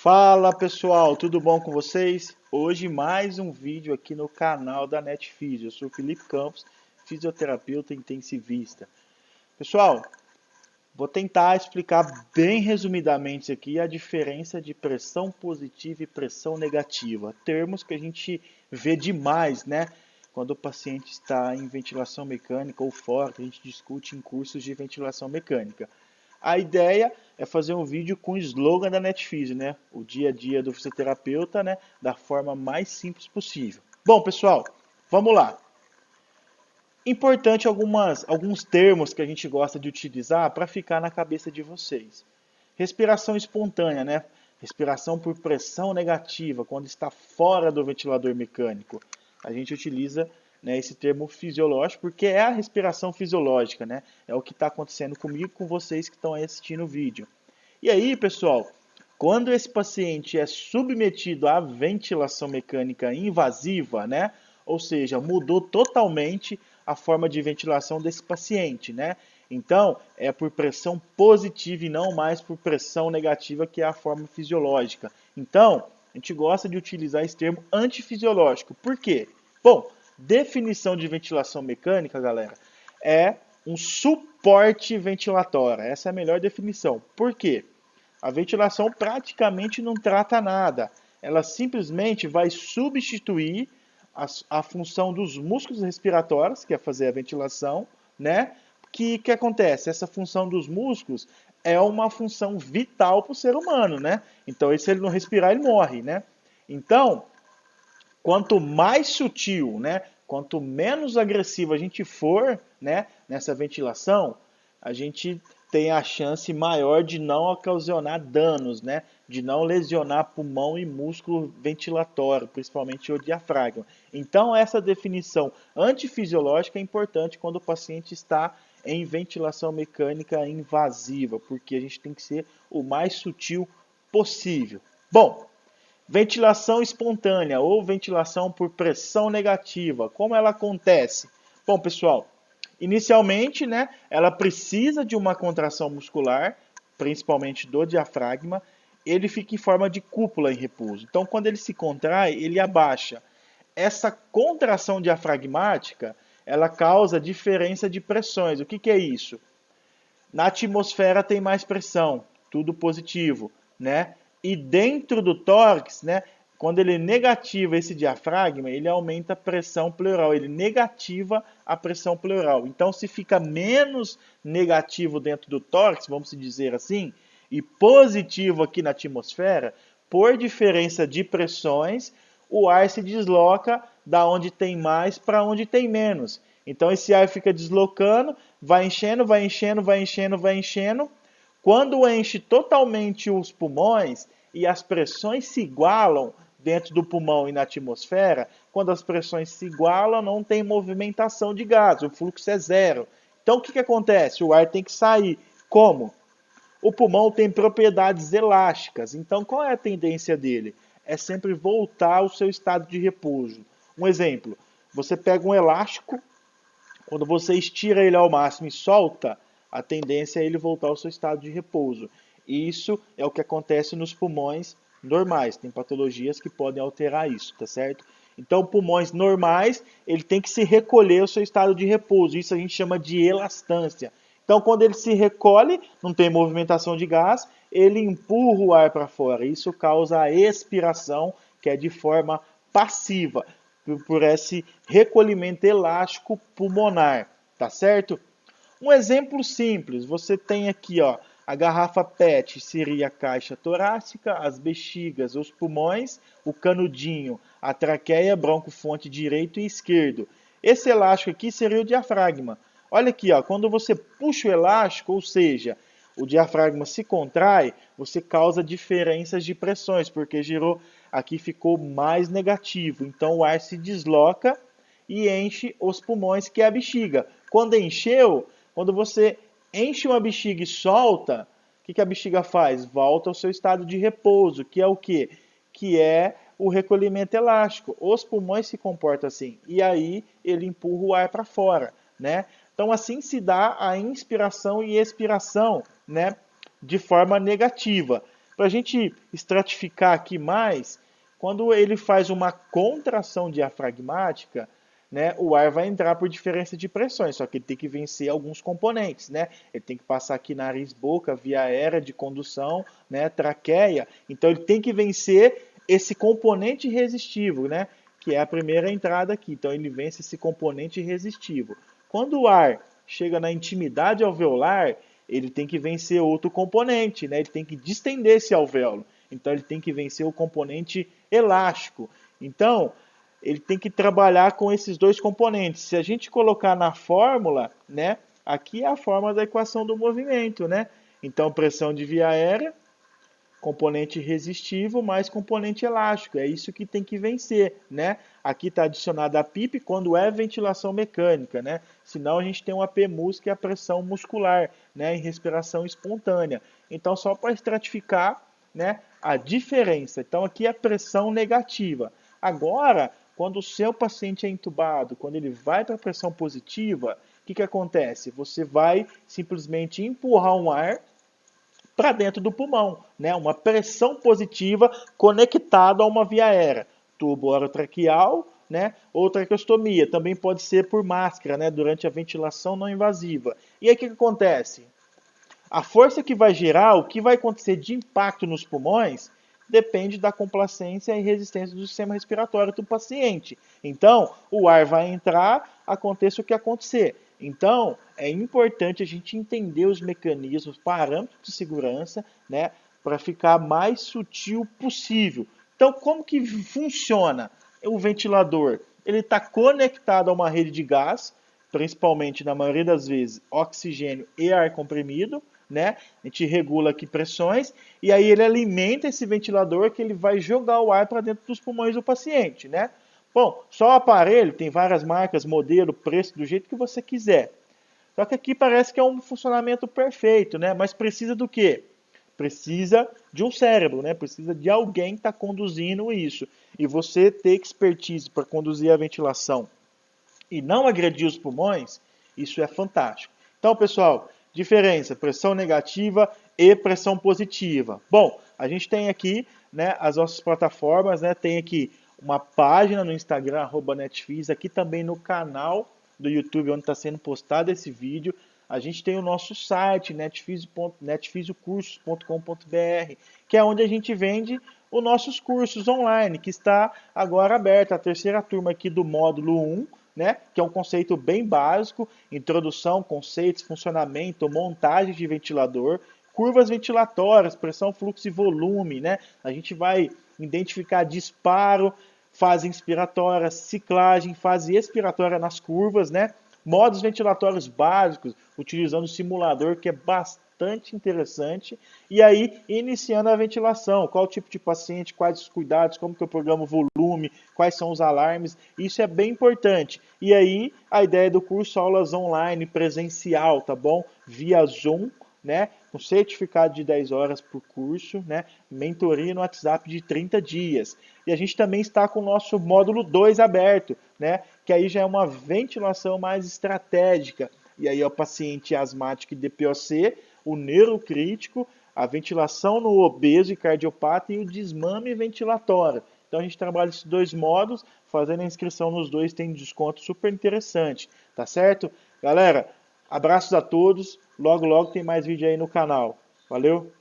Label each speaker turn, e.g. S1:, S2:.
S1: Fala pessoal, tudo bom com vocês? Hoje mais um vídeo aqui no canal da NetFisio. Eu sou o Felipe Campos, fisioterapeuta intensivista. Pessoal, vou tentar explicar bem resumidamente aqui a diferença de pressão positiva e pressão negativa. Termos que a gente vê demais, né? Quando o paciente está em ventilação mecânica ou fora, que a gente discute em cursos de ventilação mecânica. A ideia é fazer um vídeo com o slogan da NetFisio, né? O dia a dia do fisioterapeuta, né? Da forma mais simples possível. Bom, pessoal, vamos lá. Importante alguns termos que a gente gosta de utilizar para ficar na cabeça de vocês. Respiração espontânea, né? Respiração por pressão negativa, quando está fora do ventilador mecânico. A gente utiliza, né, esse termo fisiológico porque é a respiração fisiológica, né? É o que está acontecendo comigo e com vocês que estão assistindo o vídeo. E aí, pessoal, quando esse paciente é submetido à ventilação mecânica invasiva, né? Ou seja, mudou totalmente a forma de ventilação desse paciente, né? Então, é por pressão positiva e não mais por pressão negativa, que é a forma fisiológica. Então, a gente gosta de utilizar esse termo antifisiológico. Por quê? Bom, definição de ventilação mecânica, galera, é um suporte ventilatório. Essa é a melhor definição. Por quê? A ventilação praticamente não trata nada. Ela simplesmente vai substituir a função dos músculos respiratórios, que é fazer a ventilação, né? Que acontece? Essa função dos músculos é uma função vital para o ser humano, né? Então, se ele não respirar, ele morre, né? Então, quanto mais sutil, né? Quanto menos agressivo a gente for, né? Nessa ventilação, a gente tem a chance maior de não ocasionar danos, né? De não lesionar pulmão e músculo ventilatório, principalmente o diafragma. Então, essa definição antifisiológica é importante quando o paciente está em ventilação mecânica invasiva, porque a gente tem que ser o mais sutil possível. Bom, ventilação espontânea ou ventilação por pressão negativa, como ela acontece? Bom, pessoal, inicialmente, né, ela precisa de uma contração muscular, principalmente do diafragma. Ele fica em forma de cúpula em repouso. Então, quando ele se contrai, ele abaixa. Essa contração diafragmática, ela causa diferença de pressões. O que é isso? Na atmosfera tem mais pressão, tudo positivo, né? E dentro do tórax, né, quando ele negativa esse diafragma, ele aumenta a pressão pleural, ele negativa a pressão pleural. Então, se fica menos negativo dentro do tórax, vamos dizer assim, e positivo aqui na atmosfera, por diferença de pressões, o ar se desloca da onde tem mais para onde tem menos. Então esse ar fica deslocando, vai enchendo, vai enchendo, vai enchendo, vai enchendo. Quando enche totalmente os pulmões e as pressões se igualam dentro do pulmão e na atmosfera, quando as pressões se igualam, não tem movimentação de gás, o fluxo é zero. Então o que acontece? O ar tem que sair. Como? O pulmão tem propriedades elásticas, então qual é a tendência dele? É sempre voltar ao seu estado de repouso. Um exemplo, você pega um elástico, quando você estira ele ao máximo e solta, a tendência é ele voltar ao seu estado de repouso. E isso é o que acontece nos pulmões normais. Tem patologias que podem alterar isso, tá certo? Então, pulmões normais, ele tem que se recolher ao seu estado de repouso. Isso a gente chama de elastância. Então, quando ele se recolhe, não tem movimentação de gás, ele empurra o ar para fora. Isso causa a expiração, que é de forma passiva, por esse recolhimento elástico pulmonar, tá certo? Um exemplo simples, você tem aqui, ó, a garrafa PET seria a caixa torácica, as bexigas, os pulmões, o canudinho, a traqueia, broncofonte direito e esquerdo. Esse elástico aqui seria o diafragma. Olha aqui, ó, quando você puxa o elástico, ou seja, o diafragma se contrai, você causa diferenças de pressões, porque gerou, aqui ficou mais negativo. Então o ar se desloca e enche os pulmões, que é a bexiga. Quando encheu, quando você enche uma bexiga e solta, o que a bexiga faz? Volta ao seu estado de repouso, que é o quê? Que é o recolhimento elástico. Os pulmões se comportam assim, e aí ele empurra o ar para fora, né? Então assim se dá a inspiração e expiração, né, de forma negativa. Para a gente estratificar aqui mais, quando ele faz uma contração diafragmática, né, o ar vai entrar por diferença de pressões, só que ele tem que vencer alguns componentes, né? Ele tem que passar aqui nariz, boca, via aérea de condução, né, traqueia. Então ele tem que vencer esse componente resistivo, né, que é a primeira entrada aqui. Então ele vence esse componente resistivo. Quando o ar chega na intimidade alveolar, ele tem que vencer outro componente, né? Ele tem que distender esse alvéolo. Então ele tem que vencer o componente elástico. Então, ele tem que trabalhar com esses dois componentes. Se a gente colocar na fórmula, né, aqui é a fórmula da equação do movimento, né? Então, pressão de via aérea, componente resistivo mais componente elástico. É isso que tem que vencer, né? Aqui está adicionada a PIP quando é ventilação mecânica, né? Senão a gente tem uma PMUS, que é a pressão muscular, né, em respiração espontânea. Então, só para estratificar, né, a diferença. Então, aqui é a pressão negativa. Agora, quando o seu paciente é entubado, quando ele vai para a pressão positiva, o que acontece? Você vai simplesmente empurrar um ar para dentro do pulmão, né? Uma pressão positiva conectada a uma via aérea, tubo orotraqueal, né? Ou traqueostomia, também pode ser por máscara, né? Durante a ventilação não invasiva. E aí o que acontece? A força que vai gerar, o que vai acontecer de impacto nos pulmões, depende da complacência e resistência do sistema respiratório do paciente. Então, o ar vai entrar, aconteça o que acontecer. Então, é importante a gente entender os mecanismos, parâmetros de segurança, né, para ficar mais sutil possível. Então, como que funciona o ventilador? Ele está conectado a uma rede de gás, principalmente, na maioria das vezes, oxigênio e ar comprimido, né? A gente regula aqui pressões e aí ele alimenta esse ventilador, que ele vai jogar o ar para dentro dos pulmões do paciente, né? Bom, só o aparelho tem várias marcas, modelo, preço, do jeito que você quiser. Só que aqui parece que é um funcionamento perfeito, né? Mas precisa do quê? Precisa de um cérebro, né? Precisa de alguém que está conduzindo isso. E você ter expertise para conduzir a ventilação e não agredir os pulmões, isso é fantástico. Então, pessoal, diferença, pressão negativa e pressão positiva. Bom, a gente tem aqui, né, as nossas plataformas, né, tem aqui uma página no Instagram, @netfis, aqui também no canal do YouTube, onde está sendo postado esse vídeo. A gente tem o nosso site, netfisiocursos.com.br, que é onde a gente vende os nossos cursos online, que está agora aberto, a terceira turma aqui do módulo 1, né, que é um conceito bem básico, introdução, conceitos, funcionamento, montagem de ventilador, curvas ventilatórias, pressão, fluxo e volume, né? A gente vai identificar disparo, fase inspiratória, ciclagem, fase expiratória nas curvas, né? Modos ventilatórios básicos, utilizando o simulador, que é bastante interessante. E aí, iniciando a ventilação, qual tipo de paciente, quais os cuidados, como que eu programo o volume, quais são os alarmes, isso é bem importante. E aí, a ideia do curso, aulas online, presencial, tá bom? Via Zoom, né? Com certificado de 10 horas por curso, né? Mentoria no WhatsApp de 30 dias. E a gente também está com o nosso módulo 2 aberto, né? Que aí já é uma ventilação mais estratégica. E aí é o paciente asmático e DPOC, o neurocrítico, a ventilação no obeso e cardiopata e o desmame ventilatório. Então a gente trabalha esses dois modos, fazendo a inscrição nos dois tem desconto super interessante, tá certo? Galera, abraços a todos, logo logo tem mais vídeo aí no canal. Valeu!